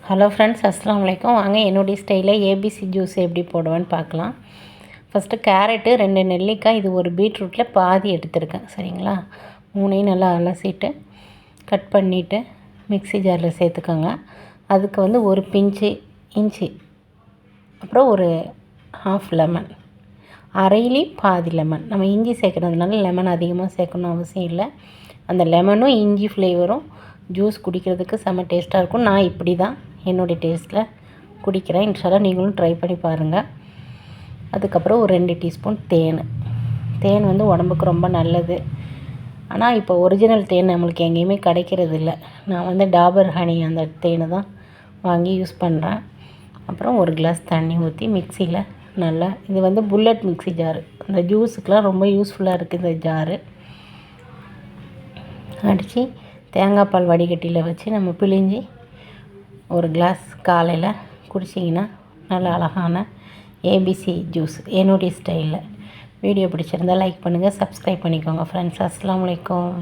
Hello friends, அஸ்ஸலாமு அலைக்கும். வாங்க என்னுடைய ஸ்டைலில் ஏபிசி ஜூஸ் எப்படி போடுவேன்னு பார்க்கலாம். ஃபஸ்ட்டு கேரட்டு, 2 நெல்லிக்காய், இது ஒரு பீட்ரூட்டில் பாதி எடுத்துருக்கேன். சரிங்களா? 3ஐயும் நல்லா அலசிட்டு கட் பண்ணிவிட்டு மிக்ஸி ஜாரில் சேர்த்துக்கோங்க. அதுக்கு வந்து ஒரு பிஞ்சு இஞ்சி, அப்புறம் ஒரு ஹாஃப் லெமன், அரையிலி பாதி லெமன். நம்ம இஞ்சி சேர்க்குறதுனால லெமன் அதிகமாக சேர்க்கணும் அவசியம் இல்லை. அந்த லெமனும் இஞ்சி ஃப்ளேவரும் ஜூஸ் குடிக்கிறதுக்கு செம்ம டேஸ்ட்டாக இருக்கும். நான் இப்படி தான் என்னுடைய டேஸ்ட்டில் குடிக்கிறேன். இன்ஷால்லா நீங்களும் ட்ரை பண்ணி பாருங்கள். அதுக்கப்புறம் ஒரு 2 டீஸ்பூன் தேன் வந்து உடம்புக்கு ரொம்ப நல்லது. ஆனால் இப்போ ஒரிஜினல் தேன் நம்மளுக்கு எங்கேயுமே கிடைக்கிறது இல்லை. நான் வந்து டாபர் ஹனி அந்த தேனை தான் வாங்கி யூஸ் பண்ணுறேன். அப்புறம் ஒரு கிளாஸ் தண்ணி ஊற்றி மிக்சியில் நல்லா, இது வந்து புல்லட் மிக்ஸி ஜாரு, அந்த ஜூஸுக்கெலாம் ரொம்ப யூஸ்ஃபுல்லாக இருக்குது இந்த ஜாரு. அடித்து தேங்காய் பால் வடிகட்டியில் வச்சு நம்ம பிழிஞ்சி ஒரு கிளாஸ் காலையில் குடிச்சிங்கன்னா நல்ல அழகான ஏபிசி ஜூஸ் என்னுடைய ஸ்டைலில். வீடியோ பிடிச்சிருந்தால் லைக் பண்ணுங்கள், சப்ஸ்கிரைப் பண்ணிக்கோங்க ஃப்ரெண்ட்ஸ். அஸ்ஸலாமு அலைக்கும்.